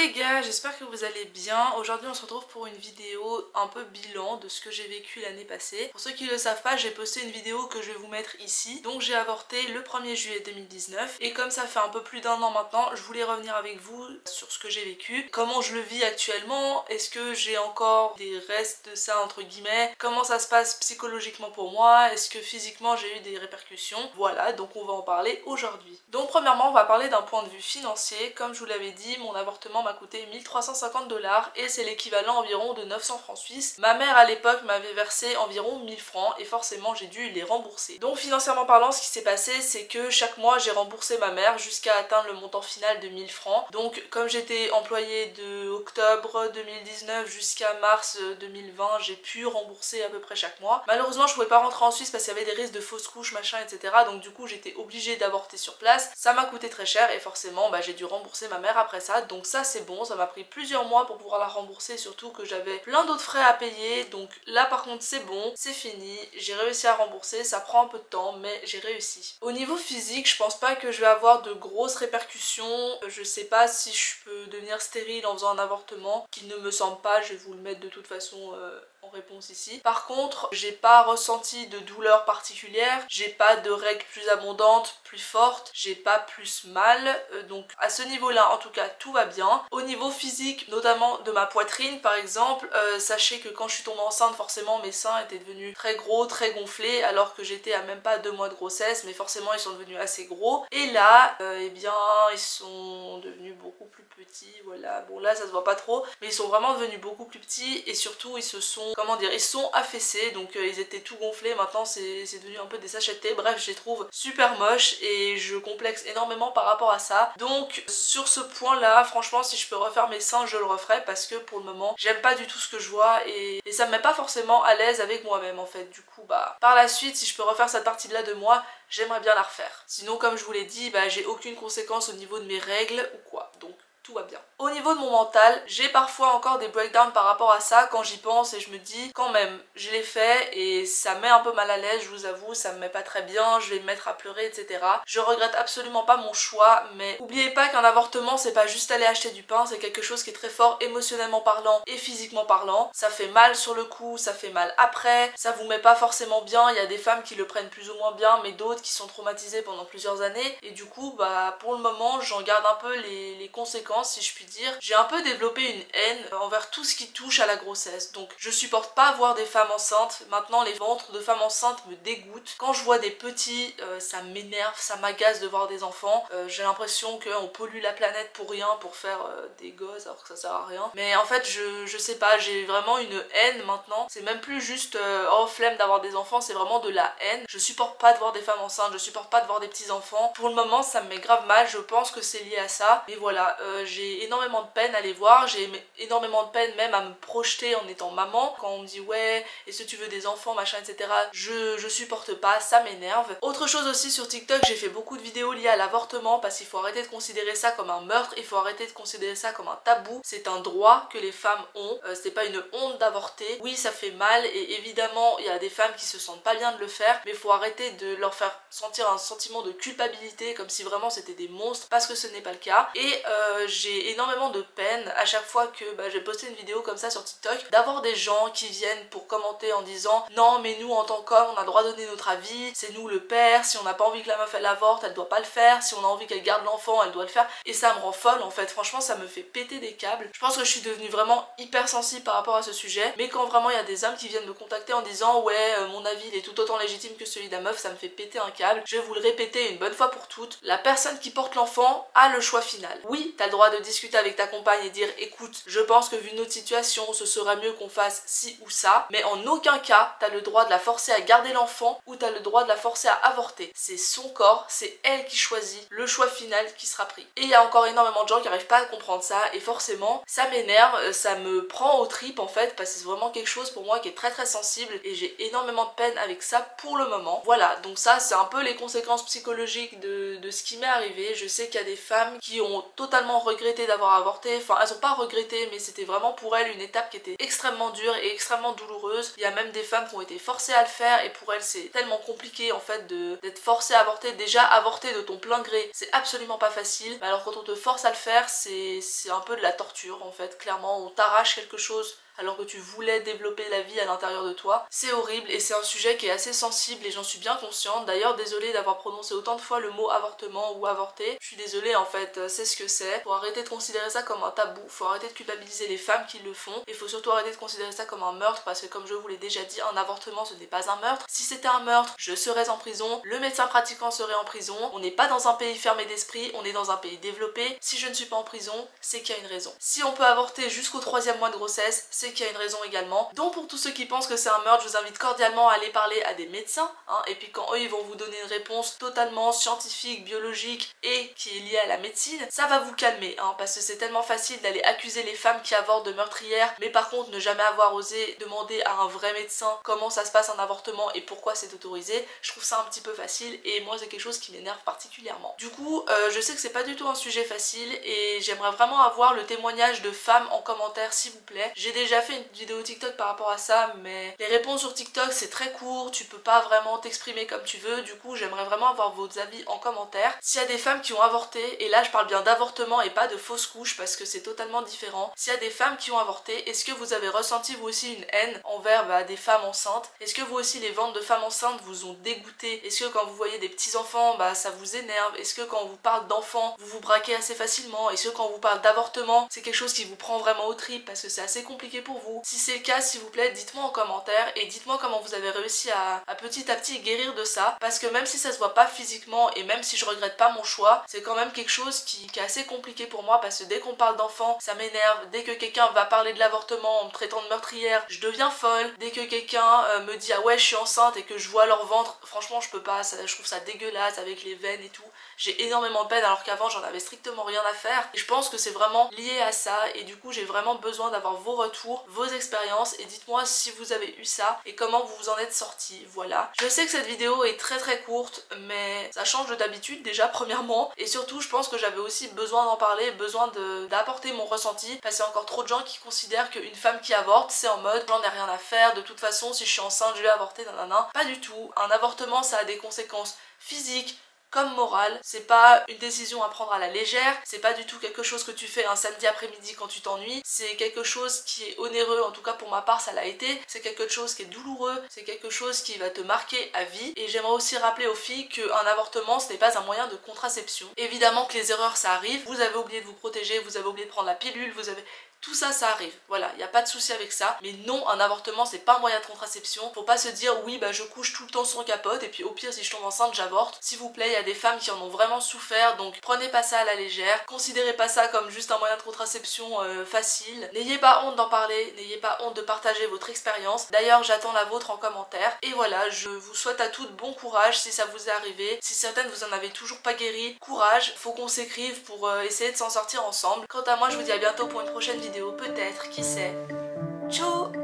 les gars, j'espère que vous allez bien. Aujourd'hui on se retrouve pour une vidéo un peu bilan de ce que j'ai vécu l'année passée. Pour ceux qui ne le savent pas, j'ai posté une vidéo que je vais vous mettre ici. Donc j'ai avorté le 1er juillet 2019 et comme ça fait un peu plus d'1 an maintenant, je voulais revenir avec vous sur ce que j'ai vécu, comment je le vis actuellement, est-ce que j'ai encore des restes de ça entre guillemets, comment ça se passe psychologiquement pour moi, est-ce que physiquement j'ai eu des répercussions. Voilà, donc on va en parler aujourd'hui. Donc premièrement on va parler d'un point de vue financier. Comme je vous l'avais dit, mon avortement m'a coûté 1350 $ et c'est l'équivalent environ de 900 francs suisses. Ma mère à l'époque m'avait versé environ 1000 francs et forcément j'ai dû les rembourser. Donc financièrement parlant, ce qui s'est passé c'est que chaque mois j'ai remboursé ma mère jusqu'à atteindre le montant final de 1000 francs. Donc comme j'étais employée de octobre 2019 jusqu'à mars 2020, j'ai pu rembourser à peu près chaque mois. Malheureusement je pouvais pas rentrer en Suisse parce qu'il y avait des risques de fausses couches machin etc. Donc du coup j'étais obligée d'avorter sur place. Ça m'a coûté très cher et forcément j'ai dû rembourser ma mère après ça. Donc ça c'est bon, ça m'a pris plusieurs mois pour pouvoir la rembourser, surtout que j'avais plein d'autres frais à payer. Donc là par contre c'est bon, c'est fini, j'ai réussi à rembourser, ça prend un peu de temps mais j'ai réussi. Au niveau physique, je pense pas que je vais avoir de grosses répercussions. Je sais pas si je peux devenir stérile en faisant un avortement, qui ne me semble pas, je vais vous le mettre de toute façon en réponse ici. Par contre, j'ai pas ressenti de douleur particulière, j'ai pas de règles plus abondantes, plus fortes, j'ai pas plus mal, donc à ce niveau-là en tout cas tout va bien. Au niveau physique, notamment de ma poitrine par exemple, sachez que quand je suis tombée enceinte forcément mes seins étaient devenus très gros, très gonflés, alors que j'étais à même pas 2 mois de grossesse, mais forcément ils sont devenus assez gros. Et là, eh bien ils sont devenus beaucoup plus petits, voilà. Bon là ça se voit pas trop, mais ils sont vraiment devenus beaucoup plus petits et surtout ils se sont, comment dire, ils sont affaissés, donc ils étaient tout gonflés, maintenant c'est devenu un peu des sachets de thé. Bref, je les trouve super moches et je complexe énormément par rapport à ça. Donc sur ce point là, franchement si je peux refaire mes seins je le referai, parce que pour le moment j'aime pas du tout ce que je vois et ça me met pas forcément à l'aise avec moi-même en fait. Du coup par la suite si je peux refaire cette partie là de moi, j'aimerais bien la refaire. Sinon comme je vous l'ai dit, j'ai aucune conséquence au niveau de mes règles ou quoi, donc tout va bien. Au niveau de mon mental, j'ai parfois encore des breakdowns par rapport à ça quand j'y pense et je me dis quand même, je l'ai fait et ça me met un peu mal à l'aise, je vous avoue, ça me met pas très bien, je vais me mettre à pleurer etc. Je regrette absolument pas mon choix, mais oubliez pas qu'un avortement c'est pas juste aller acheter du pain, c'est quelque chose qui est très fort émotionnellement parlant et physiquement parlant. Ça fait mal sur le coup, ça fait mal après, ça vous met pas forcément bien, il y a des femmes qui le prennent plus ou moins bien mais d'autres qui sont traumatisées pendant plusieurs années et du coup pour le moment j'en garde un peu les conséquences si je puis dire. J'ai un peu développé une haine envers tout ce qui touche à la grossesse, donc je supporte pas voir des femmes enceintes. Maintenant les ventres de femmes enceintes me dégoûtent. Quand je vois des petits, ça m'énerve, ça m'agace de voir des enfants. J'ai l'impression qu'on pollue la planète pour rien, pour faire des gosses alors que ça sert à rien. Mais en fait je sais pas, j'ai vraiment une haine maintenant. C'est même plus juste oh flemme d'avoir des enfants, c'est vraiment de la haine. Je supporte pas de voir des femmes enceintes, je supporte pas de voir des petits enfants. Pour le moment ça me met grave mal, je pense que c'est lié à ça. Mais voilà, j'ai énormément de peine à les voir, j'ai énormément de peine même à me projeter en étant maman. Quand on me dit ouais, est-ce que tu veux des enfants machin etc, je supporte pas, ça m'énerve. Autre chose aussi sur TikTok, j'ai fait beaucoup de vidéos liées à l'avortement parce qu'il faut arrêter de considérer ça comme un meurtre, il faut arrêter de considérer ça comme un tabou. C'est un droit que les femmes ont, c'est pas une honte d'avorter. Oui ça fait mal et évidemment il y a des femmes qui se sentent pas bien de le faire, mais il faut arrêter de leur faire sentir un sentiment de culpabilité comme si vraiment c'était des monstres, parce que ce n'est pas le cas. Et j'ai énormément de peine à chaque fois que j'ai posté une vidéo comme ça sur TikTok, d'avoir des gens qui viennent pour commenter en disant non mais nous en tant qu'hommes on a le droit de donner notre avis, c'est nous le père, si on n'a pas envie que la meuf elle avorte elle doit pas le faire, si on a envie qu'elle garde l'enfant elle doit le faire. Et ça me rend folle en fait, franchement ça me fait péter des câbles. Je pense que je suis devenue vraiment hyper sensible par rapport à ce sujet, mais quand vraiment il y a des hommes qui viennent me contacter en disant ouais mon avis il est tout autant légitime que celui de la meuf, ça me fait péter un câble. Je vais vous le répéter une bonne fois pour toutes, la personne qui porte l'enfant a le choix final. Oui t'as le droit de discuter avec ta compagne et dire écoute je pense que vu notre situation ce serait mieux qu'on fasse ci ou ça, mais en aucun cas t'as le droit de la forcer à garder l'enfant ou t'as le droit de la forcer à avorter. C'est son corps, c'est elle qui choisit le choix final qui sera pris. Et il y a encore énormément de gens qui n'arrivent pas à comprendre ça et forcément ça m'énerve, ça me prend aux tripes en fait, parce que c'est vraiment quelque chose pour moi qui est très très sensible et j'ai énormément de peine avec ça pour le moment. Voilà, donc ça c'est un peu les conséquences psychologiques de ce qui m'est arrivé. Je sais qu'il y a des femmes qui ont totalement regretté d'avoir avorté, enfin elles ont pas regretté, mais c'était vraiment pour elles une étape qui était extrêmement dure et extrêmement douloureuse. Il y a même des femmes qui ont été forcées à le faire et pour elles c'est tellement compliqué en fait d'être forcée à avorter. Déjà avorter de ton plein gré c'est absolument pas facile, mais alors quand on te force à le faire c'est un peu de la torture en fait, clairement on t'arrache quelque chose alors que tu voulais développer la vie à l'intérieur de toi. C'est horrible et c'est un sujet qui est assez sensible et j'en suis bien consciente. D'ailleurs désolée d'avoir prononcé autant de fois le mot avortement ou avorter. Je suis désolée en fait, c'est ce que c'est. Faut arrêter de considérer ça comme un tabou, faut arrêter de culpabiliser les femmes qui le font et faut surtout arrêter de considérer ça comme un meurtre parce que comme je vous l'ai déjà dit, un avortement ce n'est pas un meurtre. Si c'était un meurtre, je serais en prison, le médecin pratiquant serait en prison. On n'est pas dans un pays fermé d'esprit, on est dans un pays développé. Si je ne suis pas en prison, c'est qu'il y a une raison. Si on peut avorter jusqu'au 3e mois de grossesse, c'est qu'il y a une raison également. Donc pour tous ceux qui pensent que c'est un meurtre, je vous invite cordialement à aller parler à des médecins et puis quand eux ils vont vous donner une réponse totalement scientifique, biologique et qui est liée à la médecine, ça va vous calmer parce que c'est tellement facile d'aller accuser les femmes qui avortent de meurtrières, mais par contre ne jamais avoir osé demander à un vrai médecin comment ça se passe un avortement et pourquoi c'est autorisé, je trouve ça un petit peu facile et moi c'est quelque chose qui m'énerve particulièrement. Du coup je sais que c'est pas du tout un sujet facile et j'aimerais vraiment avoir le témoignage de femmes en commentaire s'il vous plaît. J'ai déjà fait une vidéo TikTok par rapport à ça, mais les réponses sur TikTok c'est très court, tu peux pas vraiment t'exprimer comme tu veux, du coup j'aimerais vraiment avoir vos avis en commentaire. S'il y a des femmes qui ont avorté, et là je parle bien d'avortement et pas de fausse couche parce que c'est totalement différent, s'il y a des femmes qui ont avorté, est-ce que vous avez ressenti vous aussi une haine envers des femmes enceintes? Est-ce que vous aussi les ventes de femmes enceintes vous ont dégoûté? Est-ce que quand vous voyez des petits enfants ça vous énerve? Est-ce que quand on vous parle d'enfants vous vous braquez assez facilement? Est-ce que quand on vous parle d'avortement c'est quelque chose qui vous prend vraiment au trip parce que c'est assez compliqué pour vous? Si c'est le cas, s'il vous plaît, dites-moi en commentaire et dites-moi comment vous avez réussi à petit guérir de ça, parce que même si ça se voit pas physiquement et même si je regrette pas mon choix, c'est quand même quelque chose qui est assez compliqué pour moi parce que dès qu'on parle d'enfants, ça m'énerve. Dès que quelqu'un va parler de l'avortement en me traitant de meurtrière, je deviens folle. Dès que quelqu'un me dit ah ouais je suis enceinte et que je vois leur ventre, franchement je peux pas, je trouve ça dégueulasse avec les veines et tout. J'ai énormément de peine alors qu'avant j'en avais strictement rien à faire et je pense que c'est vraiment lié à ça et du coup j'ai vraiment besoin d'avoir vos retours, vos expériences et dites-moi si vous avez eu ça et comment vous vous en êtes sortis. Voilà. Je sais que cette vidéo est très courte mais ça change de d'habitude déjà premièrement et surtout je pense que j'avais aussi besoin d'en parler, besoin d'apporter mon ressenti parce qu'il y a encore trop de gens qui considèrent qu'une femme qui avorte c'est en mode j'en ai rien à faire, de toute façon si je suis enceinte je vais avorter, nanana. Pas du tout. Un avortement ça a des conséquences physiques comme morale, c'est pas une décision à prendre à la légère, c'est pas du tout quelque chose que tu fais un samedi après-midi quand tu t'ennuies, c'est quelque chose qui est onéreux, en tout cas pour ma part ça l'a été, c'est quelque chose qui est douloureux, c'est quelque chose qui va te marquer à vie et j'aimerais aussi rappeler aux filles qu'un avortement ce n'est pas un moyen de contraception. Évidemment que les erreurs ça arrive, vous avez oublié de vous protéger, vous avez oublié de prendre la pilule, vous avez... Tout ça, ça arrive, voilà, il n'y a pas de souci avec ça. Mais non, un avortement, c'est pas un moyen de contraception. Faut pas se dire, oui, je couche tout le temps sans capote, et puis au pire, si je tombe enceinte, j'avorte. S'il vous plaît, il y a des femmes qui en ont vraiment souffert, donc prenez pas ça à la légère. Considérez pas ça comme juste un moyen de contraception facile. N'ayez pas honte d'en parler, n'ayez pas honte de partager votre expérience. D'ailleurs, j'attends la vôtre en commentaire. Et voilà, je vous souhaite à toutes bon courage si ça vous est arrivé. Si certaines vous en avez toujours pas guéri, courage, faut qu'on s'écrive pour essayer de s'en sortir ensemble. Quant à moi, je vous dis à bientôt pour une prochaine vidéo, peut-être, qui sait. Ciao.